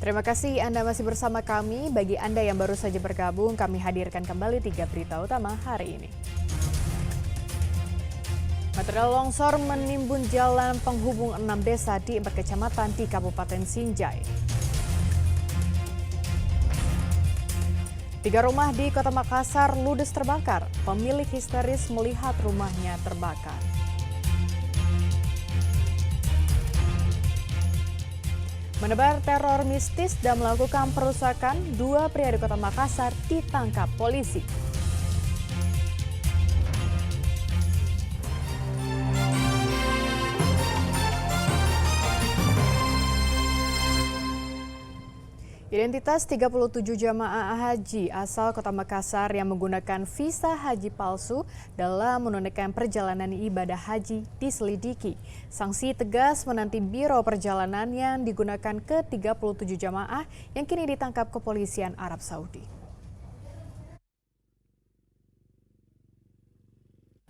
Terima kasih Anda masih bersama kami. Bagi Anda yang baru saja bergabung, kami hadirkan kembali 3 berita utama hari ini. Material longsor menimbun jalan penghubung 6 desa di 4 kecamatan di Kabupaten Sinjai. 3 rumah di Kota Makassar ludes terbakar. Pemilik histeris melihat rumahnya terbakar. Menebar teror mistis dan melakukan perusakan, 2 pria di Kota Makassar ditangkap polisi. Identitas 37 jamaah haji asal Kota Makassar yang menggunakan visa haji palsu dalam menunaikan perjalanan ibadah haji diselidiki. Sanksi tegas menanti Biro Perjalanan yang digunakan ke 37 jamaah yang kini ditangkap kepolisian Arab Saudi.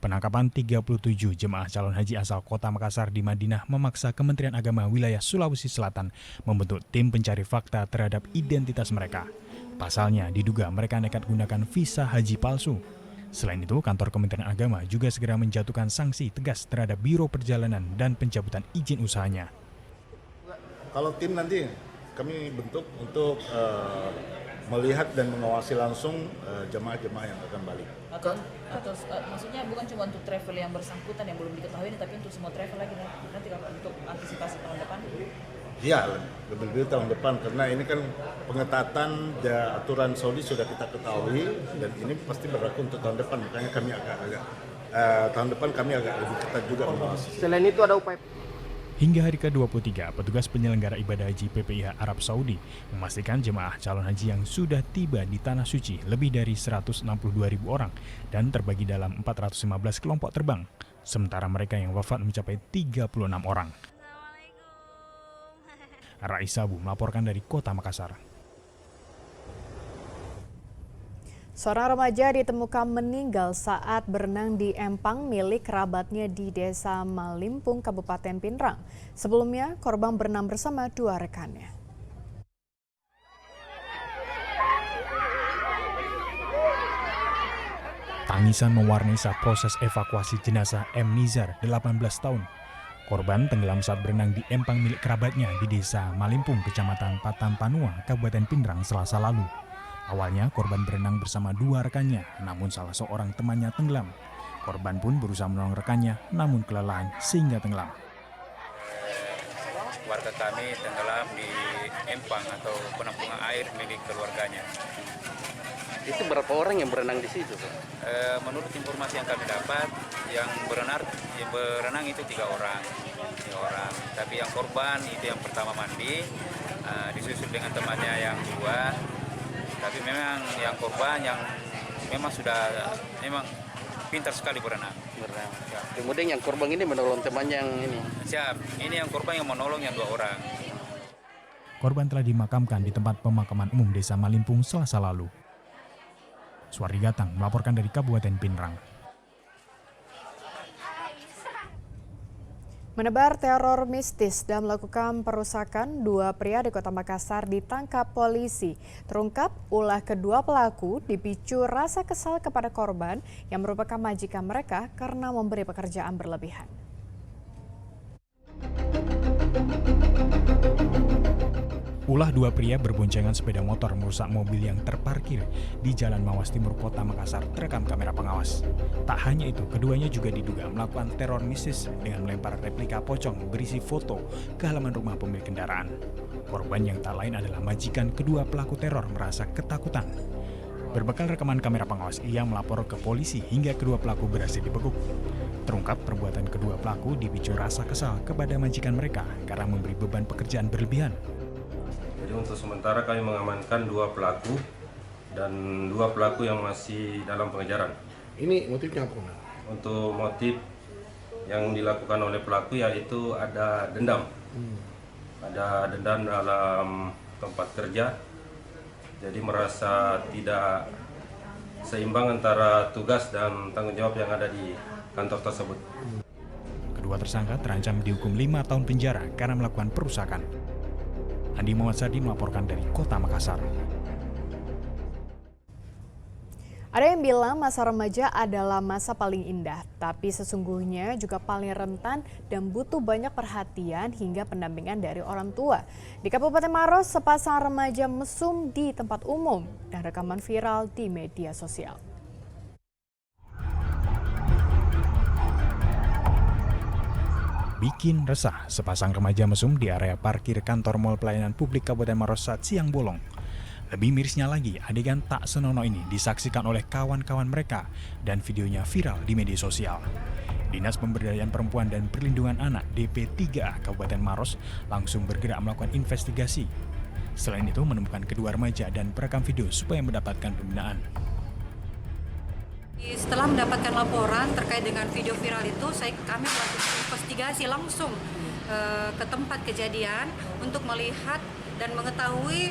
Penangkapan 37 jemaah calon haji asal Kota Makassar di Madinah memaksa Kementerian Agama Wilayah Sulawesi Selatan membentuk tim pencari fakta terhadap identitas mereka. Pasalnya, diduga mereka nekat gunakan visa haji palsu. Selain itu, kantor Kementerian Agama juga segera menjatuhkan sanksi tegas terhadap Biro Perjalanan dan pencabutan izin usahanya. Kalau tim nanti kami bentuk untuk melihat dan mengawasi langsung jemaah-jemaah yang akan balik. Atau maksudnya bukan cuma untuk travel yang bersangkutan yang belum diketahui ini, tapi untuk semua travel lagi nanti untuk antisipasi tahun depan? Iya, lebih tahun depan karena ini kan pengetatan aturan Saudi sudah kita ketahui dan ini pasti berlaku untuk tahun depan, makanya kami tahun depan kami agak lebih ketat juga mengawasi. Selain itu ada upaya. Hingga hari ke-23, petugas penyelenggara ibadah haji PPIH Arab Saudi memastikan jemaah calon haji yang sudah tiba di Tanah Suci lebih dari 162.000 orang dan terbagi dalam 415 kelompok terbang, sementara mereka yang wafat mencapai 36 orang. Rais Sabu melaporkan dari Kota Makassar. Seorang remaja ditemukan meninggal saat berenang di empang milik kerabatnya di Desa Malimpung, Kabupaten Pinrang. Sebelumnya, korban berenang bersama 2 rekannya. Tangisan mewarnai saat proses evakuasi jenazah M. Nizar, 18 tahun. Korban tenggelam saat berenang di empang milik kerabatnya di Desa Malimpung, Kecamatan Patampanua, Kabupaten Pinrang, Selasa lalu. Awalnya korban berenang bersama 2 rekannya, namun salah seorang temannya tenggelam. Korban pun berusaha menolong rekannya, namun kelelahan sehingga tenggelam. Warga kami tenggelam di empang atau penampungan air milik keluarganya. Itu berapa orang yang berenang di situ? Menurut informasi yang kami dapat, yang berenang itu 3 orang. Tapi yang korban itu yang pertama mandi, disusul dengan temannya yang 2. Tapi memang yang korban yang memang pintar sekali berenang. Ya. Kemudian yang korban ini menolong temannya yang ini. Siap, ini yang korban yang menolong yang 2 orang. Korban telah dimakamkan di tempat pemakaman umum Desa Malimpung Selasa lalu. Suardi Gatang melaporkan dari Kabupaten Pinrang. Menebar teror mistis dan melakukan perusakan, 2 pria di Kota Makassar ditangkap polisi. Terungkap ulah kedua pelaku dipicu rasa kesal kepada korban yang merupakan majikan mereka karena memberi pekerjaan berlebihan. Ulah 2 pria berboncengan sepeda motor merusak mobil yang terparkir di Jalan Mawas Timur Kota Makassar terekam kamera pengawas. Tak hanya itu, keduanya juga diduga melakukan teror mistis dengan melempar replika pocong berisi foto ke halaman rumah pemilik kendaraan. Korban yang tak lain adalah majikan kedua pelaku teror merasa ketakutan. Berbekal rekaman kamera pengawas, ia melapor ke polisi hingga kedua pelaku berhasil dibekuk. Terungkap perbuatan kedua pelaku dipicu rasa kesal kepada majikan mereka karena memberi beban pekerjaan berlebihan. Jadi untuk sementara kami mengamankan 2 pelaku dan 2 pelaku yang masih dalam pengejaran. Ini motifnya apa? Untuk motif yang dilakukan oleh pelaku yaitu ada dendam. Ada dendam dalam tempat kerja. Jadi merasa tidak seimbang antara tugas dan tanggung jawab yang ada di kantor tersebut. Kedua tersangka terancam dihukum 5 tahun penjara karena melakukan perusakan. Andi Muhammad Sardi melaporkan dari Kota Makassar. Ada yang bilang masa remaja adalah masa paling indah, tapi sesungguhnya juga paling rentan dan butuh banyak perhatian hingga pendampingan dari orang tua. Di Kabupaten Maros, sepasang remaja mesum di tempat umum dan rekaman viral di media sosial. Bikin resah, sepasang remaja mesum di area parkir kantor Mall Pelayanan Publik Kabupaten Maros saat siang bolong. Lebih mirisnya lagi, adegan tak senonoh ini disaksikan oleh kawan-kawan mereka dan videonya viral di media sosial. Dinas Pemberdayaan Perempuan dan Perlindungan Anak DP3A Kabupaten Maros langsung bergerak melakukan investigasi. Selain itu menemukan kedua remaja dan perekam video supaya mendapatkan pembinaan. Setelah mendapatkan laporan terkait dengan video viral itu, kami melakukan investigasi langsung ke tempat kejadian untuk melihat dan mengetahui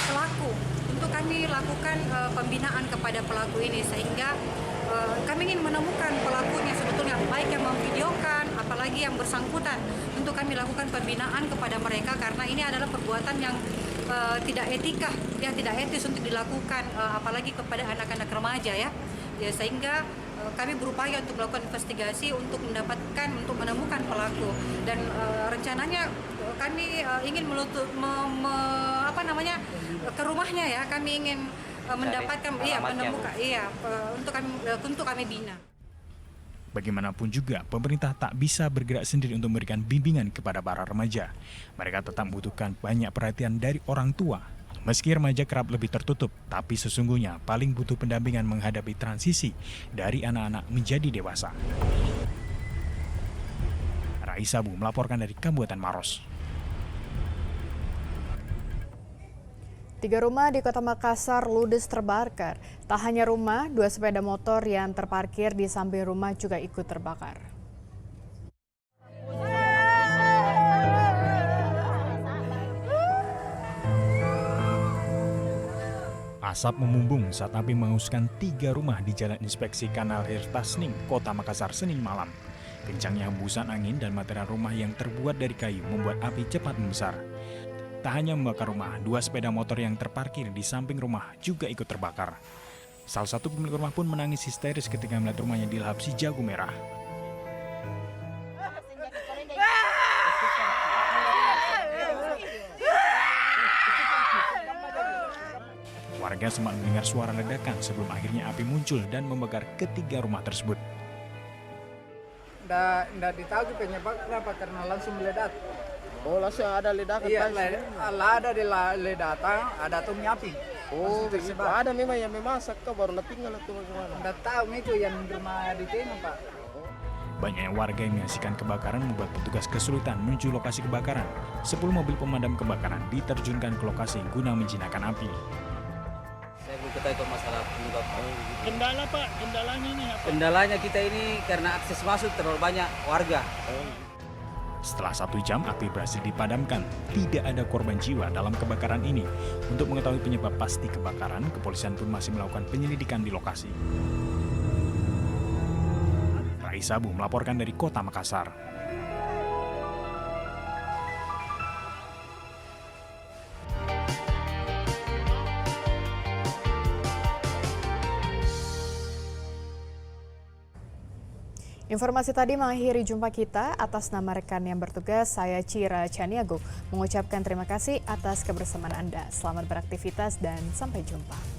pelaku. Untuk kami lakukan pembinaan kepada pelaku ini sehingga kami ingin menemukan pelakunya sebetulnya, baik yang memvideokan apalagi yang bersangkutan. Untuk kami lakukan pembinaan kepada mereka karena ini adalah perbuatan yang tidak etika, yang tidak etis untuk dilakukan apalagi kepada anak-anak remaja ya. Sehingga kami berupaya untuk melakukan investigasi untuk menemukan pelaku dan rencananya kami ingin ke rumahnya ya, kami ingin mendapatkan untuk kami bina. Bagaimanapun juga, pemerintah tak bisa bergerak sendiri untuk memberikan bimbingan kepada para remaja. Mereka tetap membutuhkan banyak perhatian dari orang tua. Meski remaja kerap lebih tertutup, tapi sesungguhnya paling butuh pendampingan menghadapi transisi dari anak-anak menjadi dewasa. Raisa Bu melaporkan dari Kabupaten Maros. 3 rumah di Kota Makassar ludes terbakar. Tak hanya rumah, 2 sepeda motor yang terparkir di samping rumah juga ikut terbakar. Asap memumbung saat api menghanguskan 3 rumah di Jalan Inspeksi Kanal Hirtasning, Kota Makassar, Senin malam. Kencangnya hembusan angin dan material rumah yang terbuat dari kayu membuat api cepat membesar. Tak hanya membakar rumah, 2 sepeda motor yang terparkir di samping rumah juga ikut terbakar. Salah satu pemilik rumah pun menangis histeris ketika melihat rumahnya dilahap si jago merah. Warga sempat mendengar suara ledakan sebelum akhirnya api muncul dan membakar ketiga rumah tersebut. Nggak ditahu penyebab kenapa, karena langsung meledak. Oh, langsung ada ledakan? Iya, ada di ledakan, ada tuh api. Oh, begitu. Ada memang yang memasak kau baru tinggal atau bagaimana? Nggak tahu itu yang rumah di sini, Pak. Banyaknya warga yang menyaksikan kebakaran membuat petugas kesulitan menuju lokasi kebakaran. 10 mobil pemadam kebakaran diterjunkan ke lokasi guna menjinakkan api. Kita ikut masalah penyebab. Kendala Pak, kendalanya ini apa? Kendalanya kita ini karena akses masuk terlalu banyak warga. Setelah 1 jam, api berhasil dipadamkan. Tidak ada korban jiwa dalam kebakaran ini. Untuk mengetahui penyebab pasti kebakaran, kepolisian pun masih melakukan penyelidikan di lokasi. Raisa Bu melaporkan dari Kota Makassar. Informasi tadi mengakhiri jumpa kita. Atas nama rekan yang bertugas, saya Cira Caniago mengucapkan terima kasih atas kebersamaan Anda. Selamat beraktivitas dan sampai jumpa.